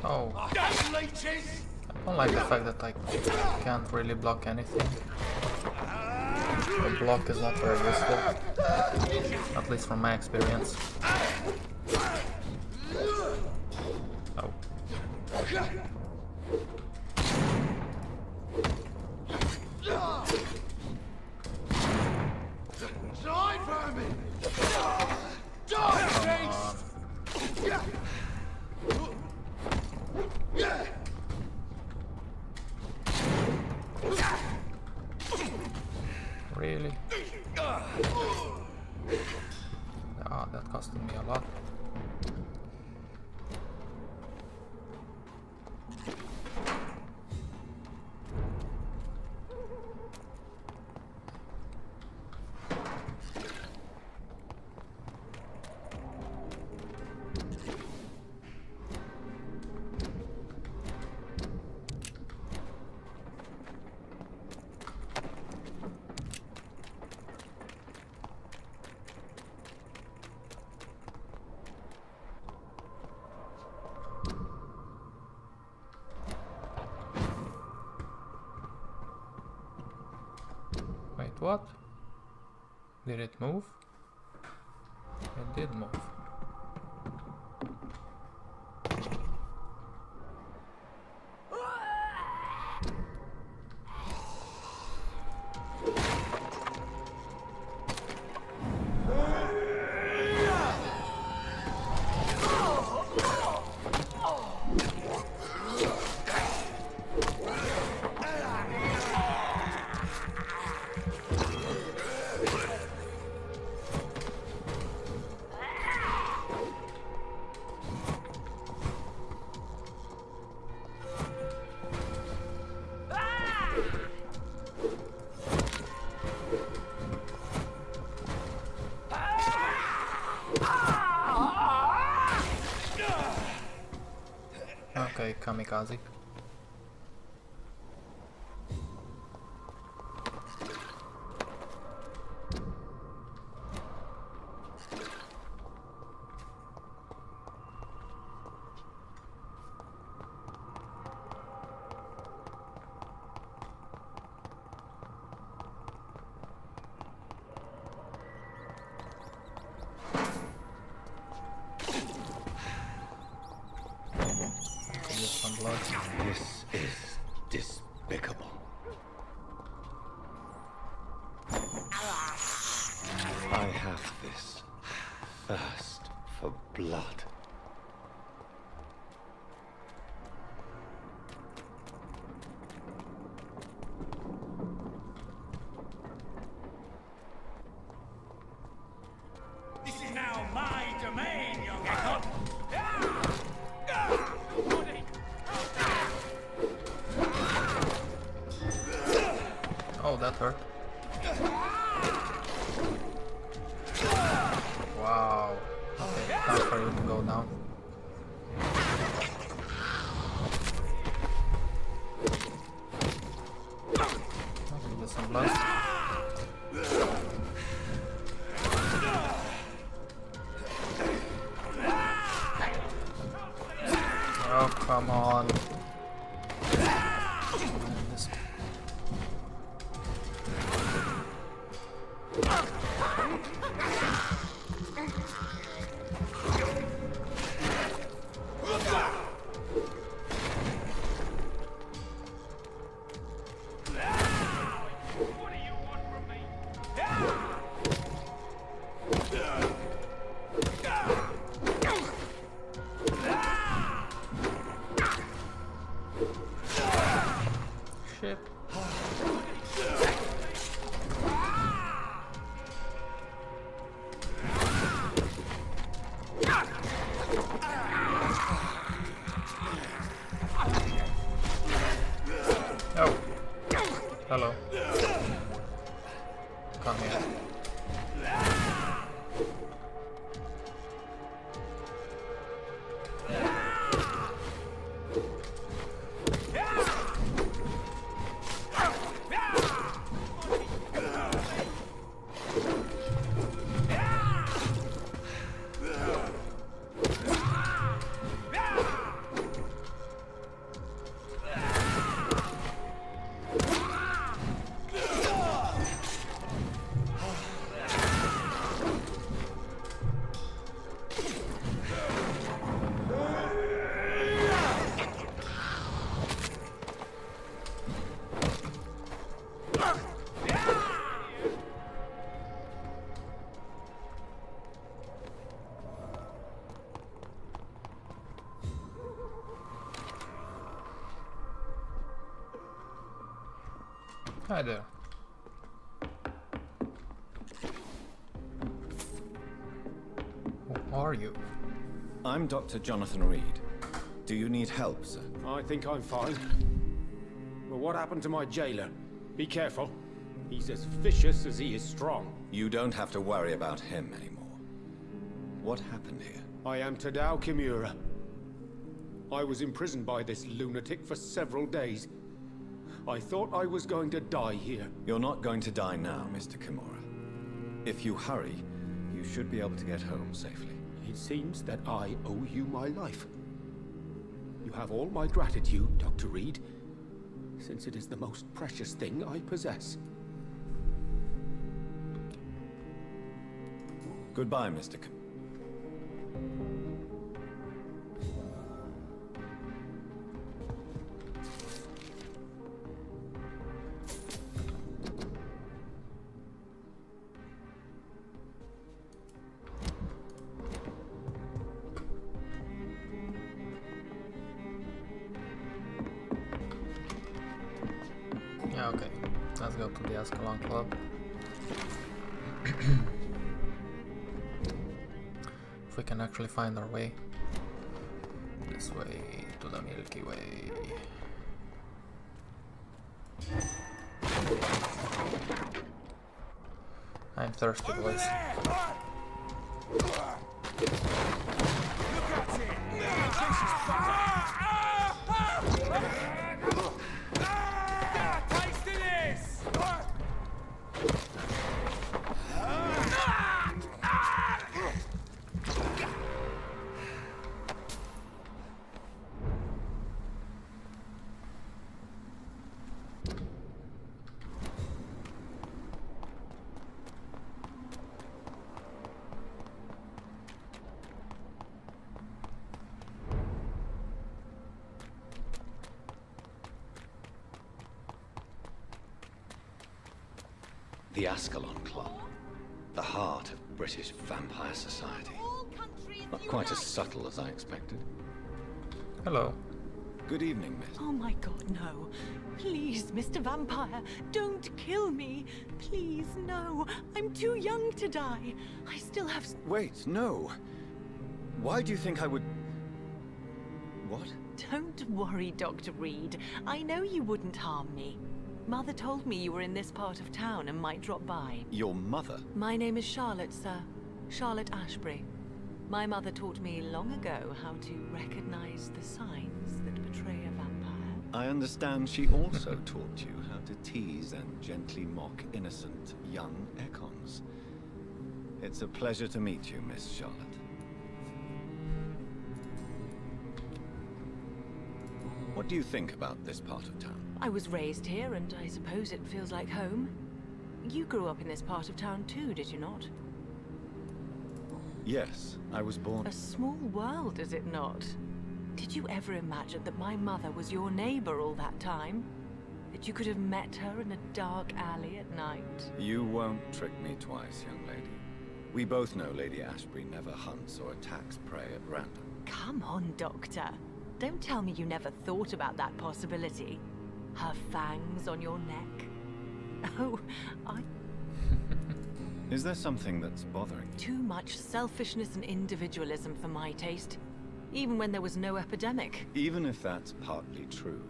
Oh. I don't like the fact that I can't really block anything. The block is not very useful, at least from my experience. Oh. Really? Ah, that costed me a lot. Wait, what? Did it move? It did move. Okay, kamikaze. This is despicable. I have this thirst for blood. This is now my domain, young Echo. Oh, that hurt. Wow. Okay, time for you to go down. I'll give you some blood. Oh, come on. Hi there. Who are you? I'm Dr. Jonathan Reed. Do you need help, sir? I think I'm fine. But what happened to my jailer? Be careful. He's as vicious as he is strong. You don't have to worry about him anymore. What happened here? I am Tadao Kimura. I was imprisoned by this lunatic for several days. I thought I was going to die here. You're not going to die now, Mr. Kimura. If you hurry, you should be able to get home safely. It seems that I owe you my life. You have all my gratitude, Dr. Reed, since it is the most precious thing I possess. Goodbye, Mr. Kim. Yeah, okay. Let's go to the Ascalon Club. If we can actually find our way. This way to the Milky Way. I'm thirsty, boys. The Ascalon Club. The heart of British vampire society. Not quite as subtle as I expected. Hello. Good evening, miss. Oh my god, no. Please, Mr. Vampire, don't kill me. Please, no. I'm too young to die. I still have... Wait, no. Why do you think I would... What? Don't worry, Dr. Reed. I know you wouldn't harm me. Mother told me you were in this part of town and might drop by. Your mother? My name is Charlotte, sir. Charlotte Ashbury. My mother taught me long ago how to recognize the signs that betray a vampire. I understand she also taught you how to tease and gently mock innocent young Ekons. It's a pleasure to meet you, Miss Charlotte. What do you think about this part of town? I was raised here, and I suppose it feels like home. You grew up in this part of town too, did you not? Yes, I was born... A small world, is it not? Did you ever imagine that my mother was your neighbor all that time? That you could have met her in a dark alley at night? You won't trick me twice, young lady. We both know Lady Ashbury never hunts or attacks prey at random. Come on, Doctor. Don't tell me you never thought about that possibility. Her fangs on your neck. Oh, Is there something that's bothering you? Too much selfishness and individualism for my taste. Even when there was no epidemic. Even if that's partly true,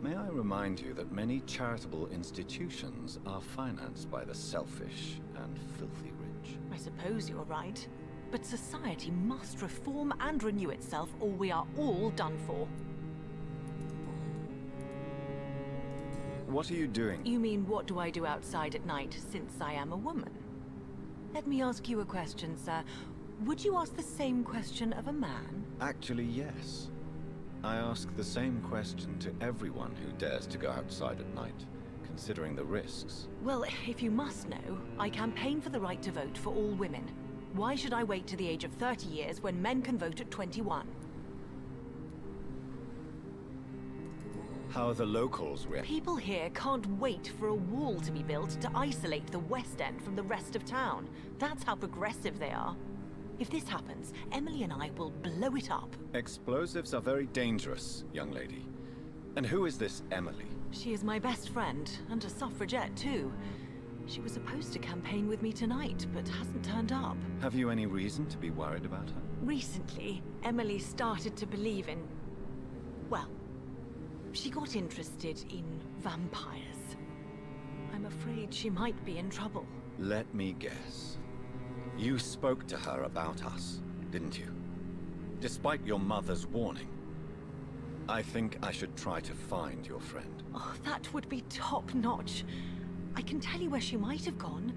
may I remind you that many charitable institutions are financed by the selfish and filthy rich. I suppose you're right. But society must reform and renew itself, or we are all done for. What are you doing? You mean, what do I do outside at night, since I am a woman? Let me ask you a question, sir. Would you ask the same question of a man? Actually, yes. I ask the same question to everyone who dares to go outside at night, considering the risks. Well, if you must know, I campaign for the right to vote for all women. Why should I wait to the age of 30 years when men can vote at 21? How are the locals reacting? People here can't wait for a wall to be built to isolate the West End from the rest of town. That's how progressive they are. If this happens, Emily and I will blow it up. Explosives are very dangerous, young lady. And who is this Emily? She is my best friend, and a suffragette too. She was supposed to campaign with me tonight, but hasn't turned up. Have you any reason to be worried about her? Recently, Emily started to believe in... well, she got interested in vampires. I'm afraid she might be in trouble. Let me guess. You spoke to her about us, didn't you? Despite your mother's warning. I think I should try to find your friend. Oh, that would be top-notch. I can tell you where she might have gone.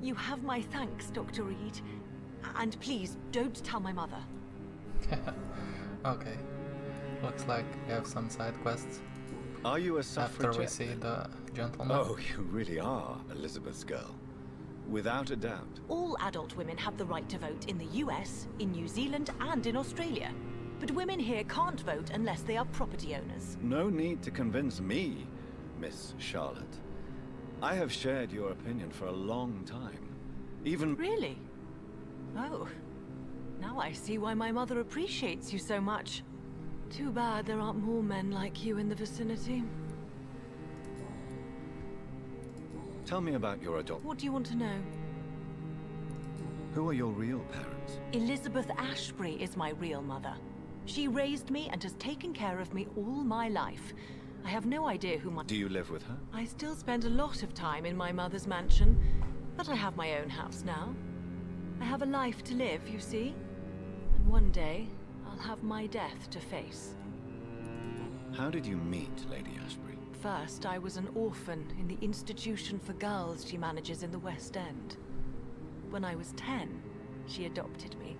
You have my thanks, Dr. Reed. And please, don't tell my mother. Okay. Looks like we have some side quests Are you a suffragette? after we see the gentleman. Oh, you really are Elizabeth's girl. Without a doubt. All adult women have the right to vote in the US, in New Zealand, and in Australia. But women here can't vote unless they are property owners. No need to convince me, Miss Charlotte. I have shared your opinion for a long time. Even... Really? Oh. Now I see why my mother appreciates you so much. Too bad there aren't more men like you in the vicinity. Tell me about your adoption. What do you want to know? Who are your real parents? Elizabeth Ashbury is my real mother. She raised me and has taken care of me all my life. I have no idea who my... Do you live with her? I still spend a lot of time in my mother's mansion, but I have my own house now. I have a life to live, you see. And one day, I'll have my death to face. How did you meet Lady Ashbury? First, I was an orphan in the institution for girls she manages in the West End. When I was 10, she adopted me,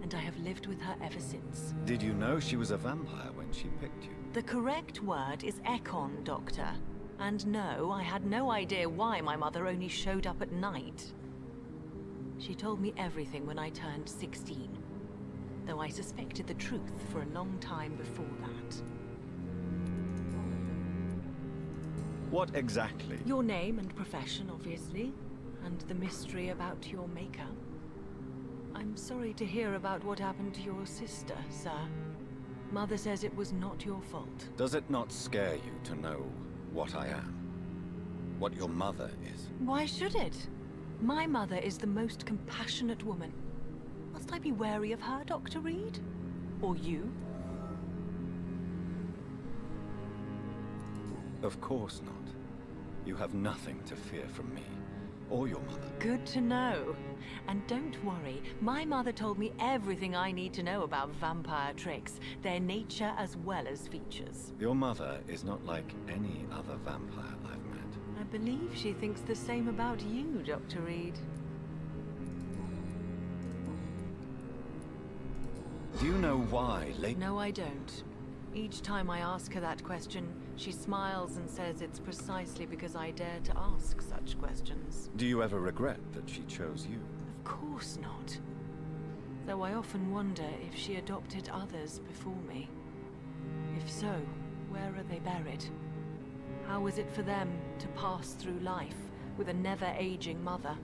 and I have lived with her ever since. Did you know she was a vampire when she picked you? The correct word is Econ, Doctor. And no, I had no idea why my mother only showed up at night. She told me everything when I turned 16, though I suspected the truth for a long time before that. What exactly? Your name and profession, obviously, and the mystery about your maker. I'm sorry to hear about what happened to your sister, sir. Mother says it was not your fault. Does it not scare you to know what I am? What your mother is? Why should it? My mother is the most compassionate woman. Must I be wary of her, Dr. Reed? Or you? Of course not. You have nothing to fear from me, or your mother. Good to know. And don't worry, my mother told me everything I need to know about vampire tricks, their nature as well as features. Your mother is not like any other vampire I've met. I believe she thinks the same about you, Dr. Reed. Do you know why late... No, I don't. Each time I ask her that question, she smiles and says it's precisely because I dare to ask such questions. Do you ever regret that she chose you? Of course not. Though I often wonder if she adopted others before me. If so, where are they buried? How is it for them to pass through life with a never-aging mother?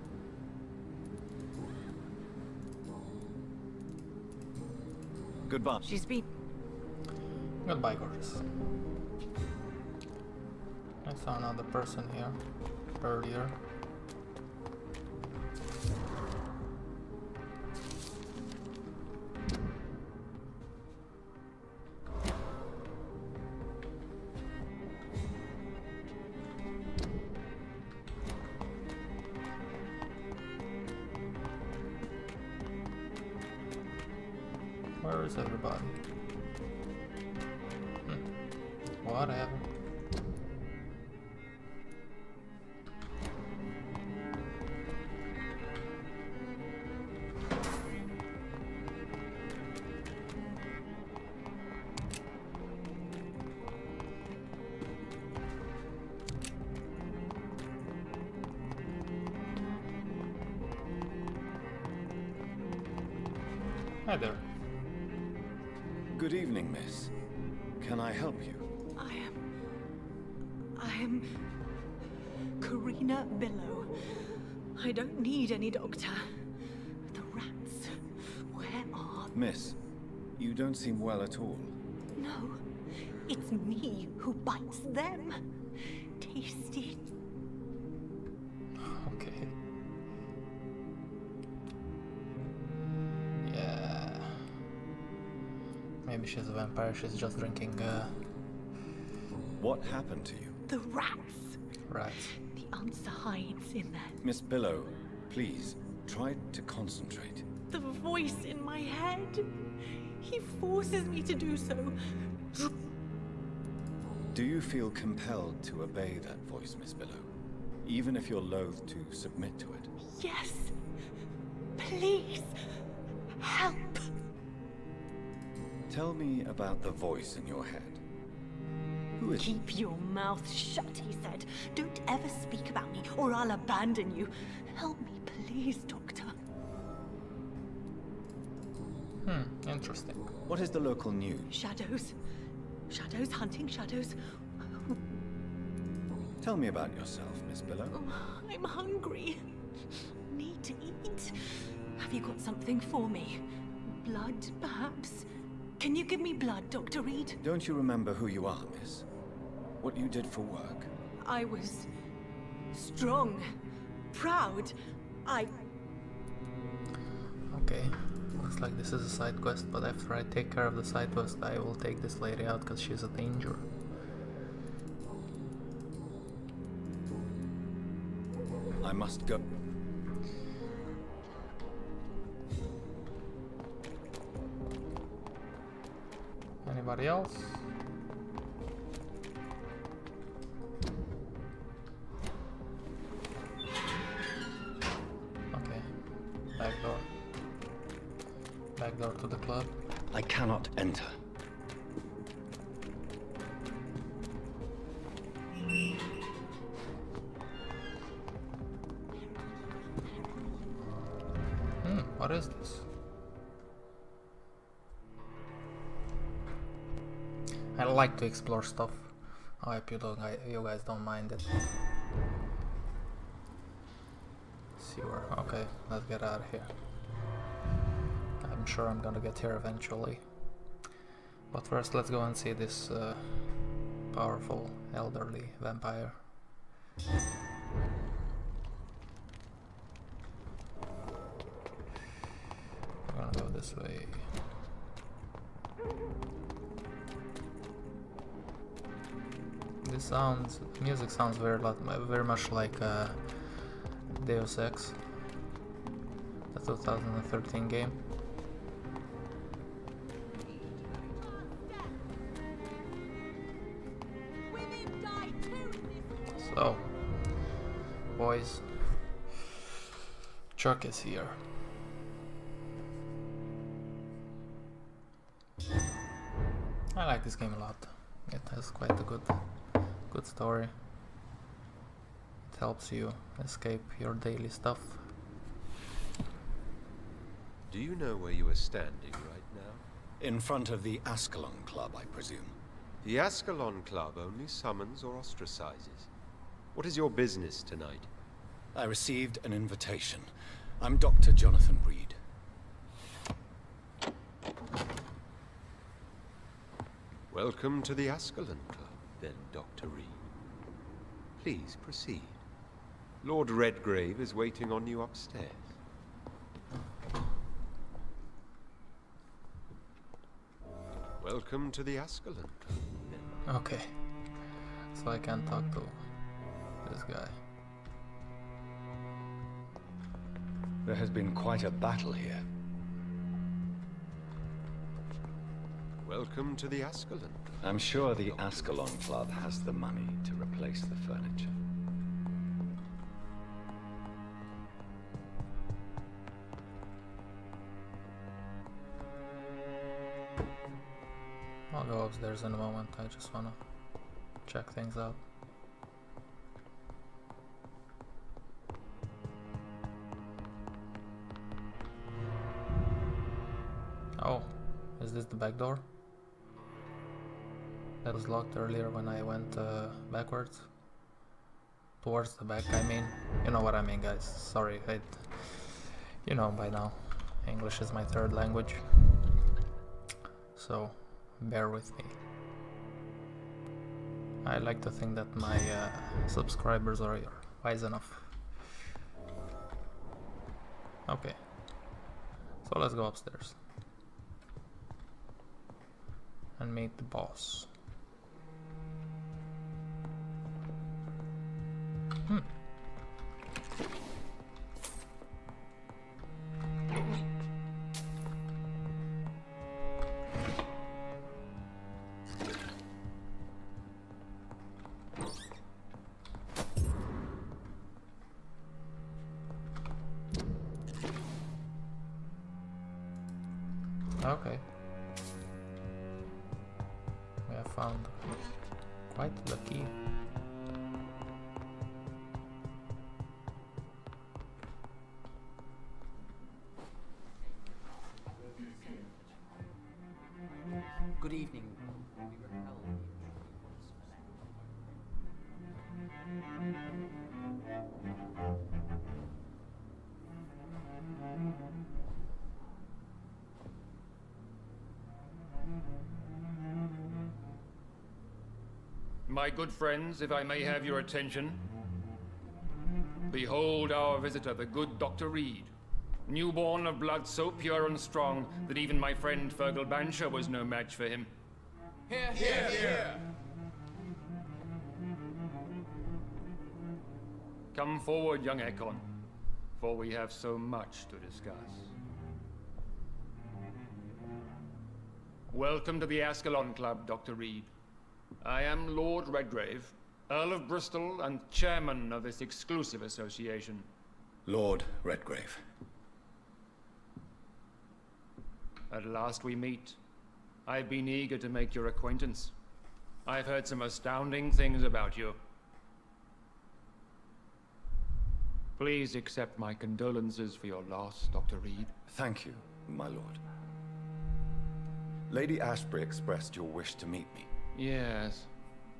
Goodbye. She's been... Goodbye, gorgeous. I saw another person here earlier. Where is everybody? Whatever. Hi there. Good evening, miss. Can I help you? I am Karina Billow. I don't need any doctor. The rats, where are... Miss, you don't seem well at all. No, It's me who bites them. Taste it. Okay. Yeah. Maybe she's a vampire, she's just drinking What happened to you? The rats. rats. The answer hides in that. Miss Billow, please, try to concentrate. The voice in my head. He forces me to do so. Do you feel compelled to obey that voice, Miss Billow? Even if you're loath to submit to it? Yes. Please. Help. Tell me about the voice in your head. Who is it? Keep your mouth shut, he said. Don't ever speak about me, or I'll abandon you. Help me, please, Doctor. Interesting. What is the local news? Shadows. Shadows hunting shadows. Tell me about yourself, Miss Billow. I'm hungry. Need to eat. Have you got something for me? Blood, perhaps? Can you give me blood, Dr. Reed? Don't you remember who you are, miss? What you did for work? I was strong, proud. Okay. Looks like this is a side quest, but after I take care of the side quest, I will take this lady out because she's a danger. I must go. Anybody else? Okay. Back door. Back door to the club. I cannot enter. What is this? I like to explore stuff. I hope you guys don't mind it. Sewer. Okay, let's get out of here. I'm sure I'm gonna get here eventually. But first, let's go and see this powerful elderly vampire. I'm gonna go this way. This music sounds very much like Deus Ex, the 2013 game. So, boys, Chuck is here. I like this game a lot. It has quite a good story. It helps you escape your daily stuff. Do you know where you are standing right now? In front of the Ascalon Club, I presume. The Ascalon Club only summons or ostracizes. What is your business tonight? I received an invitation. I'm Dr. Jonathan Reed. Welcome to the Ascalon Club, then, Dr. Reed. Please proceed. Lord Redgrave is waiting on you upstairs. Welcome to the Ascalon Club, then. Okay, so I can't talk to this guy. There has been quite a battle here. Welcome to the Ascalon Club. I'm sure the Ascalon Club has the money to replace the furniture. I'll go upstairs in a moment. I just wanna check things out. Oh, is this the back door? That was locked earlier when I went backwards. Towards the back, I mean. You know what I mean, guys. Sorry, you know by now. English is my third language. So, bear with me. I like to think that my subscribers are wise enough. Okay, so let's go upstairs and meet the boss. Okay. We have found quite the key. Good evening. My good friends, if I may have your attention. Behold our visitor, the good Dr. Reed. Newborn of blood so pure and strong that even my friend Fergal Bansher was no match for him. Here, here, here. Come forward, young Ekon, for we have so much to discuss. Welcome to the Ascalon Club, Dr. Reed. I am Lord Redgrave, Earl of Bristol and chairman of this exclusive association. Lord Redgrave. At last we meet. I've been eager to make your acquaintance. I've heard some astounding things about you. Please accept my condolences for your loss, Dr. Reed. Thank you, my lord. Lady Ashbury expressed your wish to meet me. Yes.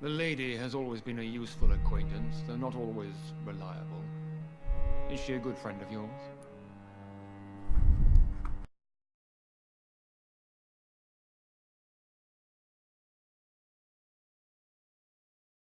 The lady has always been a useful acquaintance, though not always reliable. Is she a good friend of yours?